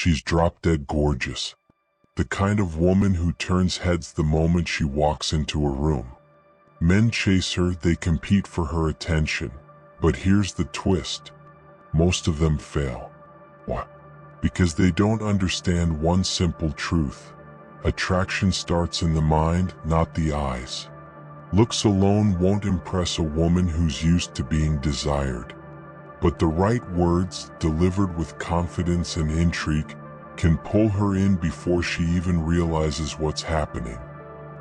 She's drop-dead gorgeous. The kind of woman who turns heads the moment she walks into a room. Men chase her, they compete for her attention. But here's the twist. Most of them fail. Why? Because they don't understand one simple truth. Attraction starts in the mind, not the eyes. Looks alone won't impress a woman who's used to being desired. But the right words, delivered with confidence and intrigue, can pull her in before she even realizes what's happening.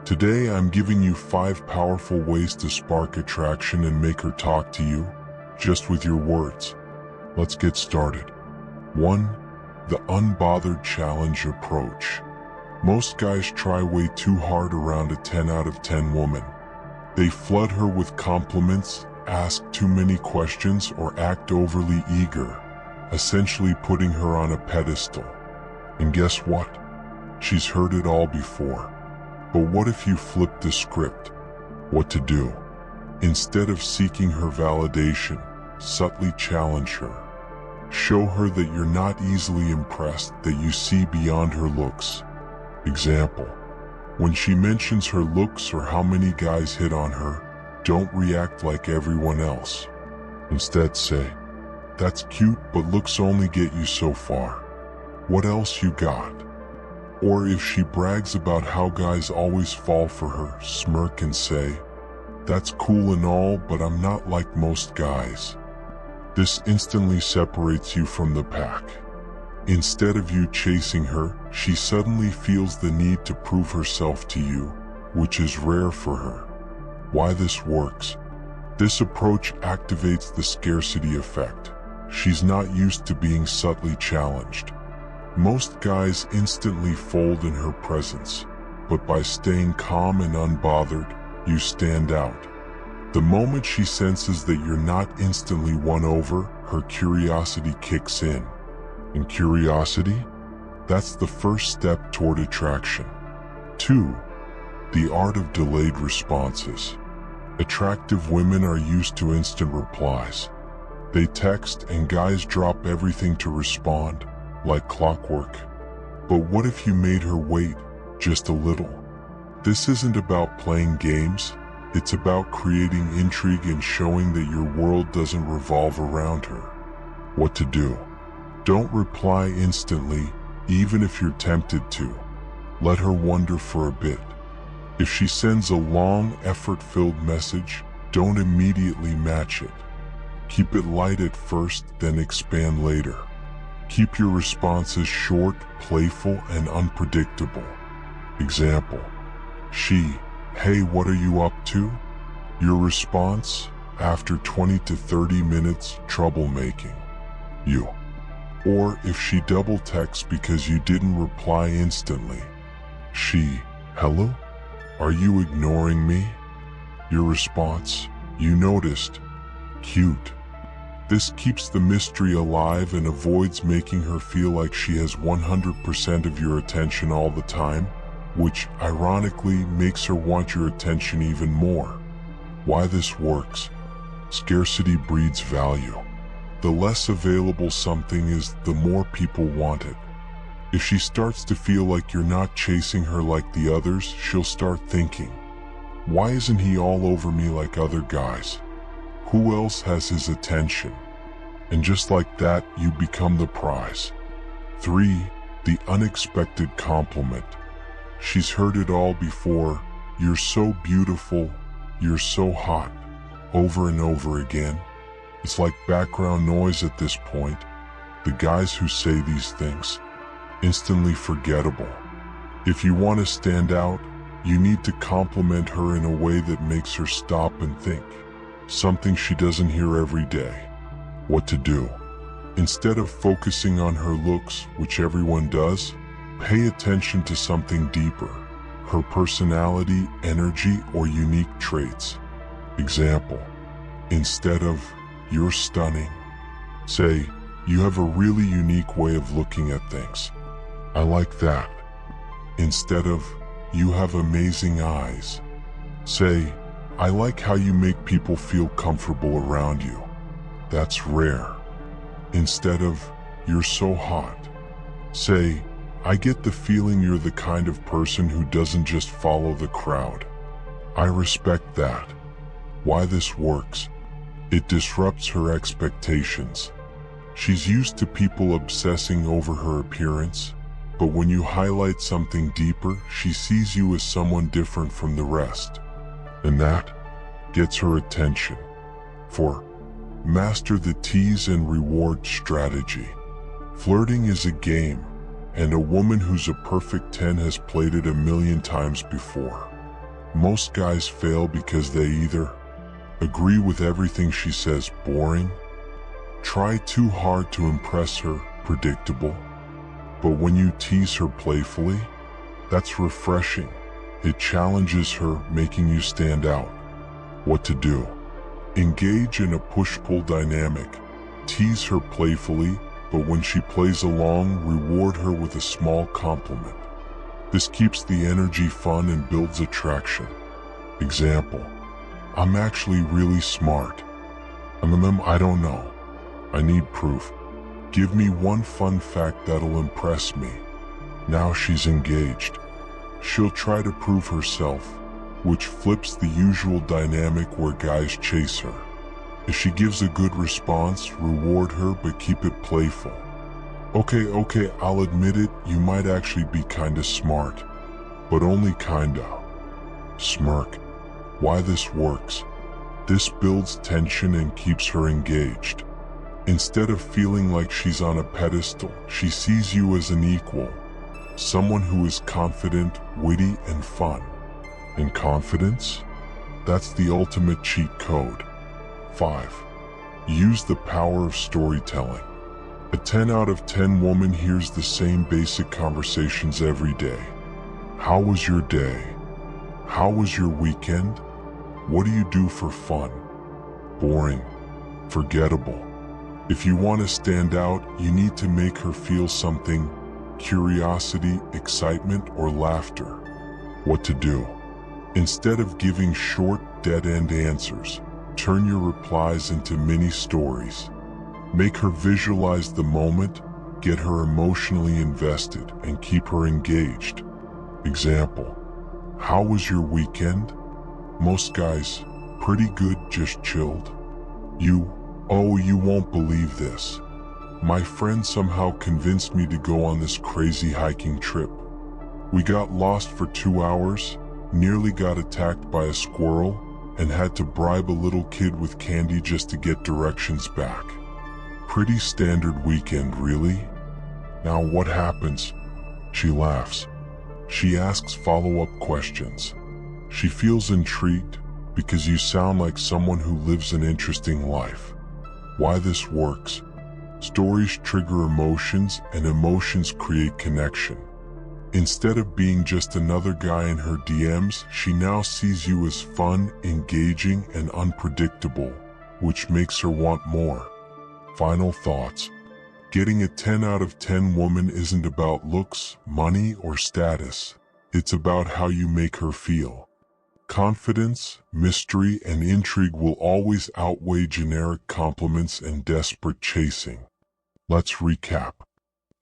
Today I'm giving you 5 powerful ways to spark attraction and make her talk to you, just with your words. Let's get started. 1. The unbothered challenge approach. Most guys try way too hard around a 10 out of 10 woman. They flood her with compliments, ask too many questions, or act overly eager, essentially putting her on a pedestal. And guess what? She's heard it all before. But what if you flip the script? What to do? Instead of seeking her validation, subtly challenge her. Show her that you're not easily impressed, that you see beyond her looks. Example: when she mentions her looks or how many guys hit on her, don't react like everyone else. Instead say, "That's cute, but looks only get you so far. What else you got?" Or if she brags about how guys always fall for her, smirk and say, "That's cool and all, but I'm not like most guys." This instantly separates you from the pack. Instead of you chasing her, she suddenly feels the need to prove herself to you, which is rare for her. Why this works? This approach activates the scarcity effect. She's not used to being subtly challenged. Most guys instantly fold in her presence, but by staying calm and unbothered, you stand out. The moment she senses that you're not instantly won over, her curiosity kicks in. And curiosity? That's the first step toward attraction. 2. The art of delayed responses. Attractive women are used to instant replies. They text and guys drop everything to respond, like clockwork. But what if you made her wait just a little? This isn't about playing games. It's about creating intrigue and showing that your world doesn't revolve around her. What to do? Don't reply instantly, even if you're tempted to. Let her wonder for a bit. If she sends a long, effort-filled message, don't immediately match it. Keep it light at first, then expand later. Keep your responses short, playful, and unpredictable. Example: she, "Hey, what are you up to?" Your response, after 20 to 30 minutes, troublemaking. You. Or if she double texts because you didn't reply instantly. She, "Hello? Are you ignoring me?" Your response, "You noticed. Cute." This keeps the mystery alive and avoids making her feel like she has 100% of your attention all the time, which ironically makes her want your attention even more. Why this works? Scarcity breeds value. The less available something is, the more people want it. If she starts to feel like you're not chasing her like the others, she'll start thinking, "Why isn't he all over me like other guys? Who else has his attention?" And just like that, you become the prize. 3. The unexpected compliment. She's heard it all before. "You're so beautiful," "You're so hot," over and over again. It's like background noise at this point. The guys who say these things, instantly forgettable. If you want to stand out, you need to compliment her in a way that makes her stop and think. Something she doesn't hear every day. What to do? Instead of focusing on her looks, which everyone does, pay attention to something deeper. Her personality, energy, or unique traits. Example: instead of "You're stunning," say, "You have a really unique way of looking at things. I like that." Instead of "You have amazing eyes," say, "I like how you make people feel comfortable around you. That's rare." Instead of "You're so hot," Say, "I get the feeling you're the kind of person who doesn't just follow the crowd. I respect that." Why this works? It disrupts her expectations. She's used to people obsessing over her appearance, but when you highlight something deeper, she sees you as someone different from the rest. And that gets her attention. 4. Master the tease and reward strategy. Flirting is a game, and a woman who's a perfect 10 has played it a million times before. Most guys fail because they either agree with everything she says, boring, try too hard to impress her, predictable, but when you tease her playfully, that's refreshing. It challenges her, making you stand out. What to do? Engage in a push-pull dynamic. Tease her playfully, but when she plays along, reward her with a small compliment. This keeps the energy fun and builds attraction. Example: "I'm actually really smart." I don't know. I need proof. Give me one fun fact that'll impress me. Now she's engaged. She'll try to prove herself, which flips the usual dynamic where guys chase her. If she gives a good response, reward her but keep it playful. Okay, I'll admit it, you might actually be kinda smart. But only kinda. Smirk. Why this works? This builds tension and keeps her engaged. Instead of feeling like she's on a pedestal, she sees you as an equal. Someone who is confident, witty, and fun. And confidence? That's the ultimate cheat code. 5. Use the power of storytelling. A 10 out of 10 woman hears the same basic conversations every day. How was your day? How was your weekend? What do you do for fun? Boring. Forgettable. If you want to stand out, you need to make her feel something: curiosity, excitement, or laughter. What to do? Instead of giving short, dead-end answers, turn your replies into mini stories. Make her visualize the moment, get her emotionally invested, and keep her engaged. Example: "How was your weekend?" Most guys: "Pretty good, just chilled." "Oh, you won't believe this. My friend somehow convinced me to go on this crazy hiking trip. We got lost for 2 hours, nearly got attacked by a squirrel, and had to bribe a little kid with candy just to get directions back. Pretty standard weekend, really?" Now what happens? She laughs. She asks follow-up questions. She feels intrigued because you sound like someone who lives an interesting life. Why this works? Stories trigger emotions, and emotions create connection. Instead of being just another guy in her DMs, she now sees you as fun, engaging, and unpredictable, which makes her want more. Final thoughts. Getting a 10 out of 10 woman isn't about looks, money, or status. It's about how you make her feel. Confidence, mystery, and intrigue will always outweigh generic compliments and desperate chasing. Let's recap.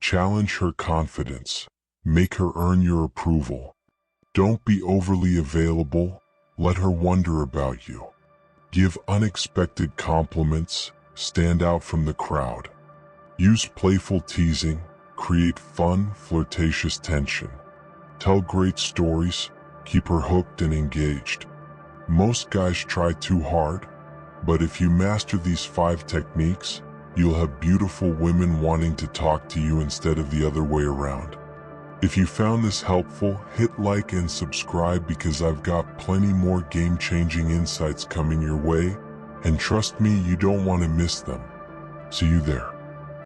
Challenge her confidence. Make her earn your approval. Don't be overly available. Let her wonder about you. Give unexpected compliments. Stand out from the crowd. Use playful teasing. Create fun, flirtatious tension. Tell great stories. Keep her hooked and engaged. Most guys try too hard, but if you master these 5 techniques, you'll have beautiful women wanting to talk to you instead of the other way around. If you found this helpful, hit like and subscribe because I've got plenty more game-changing insights coming your way, and trust me, you don't want to miss them. See you there.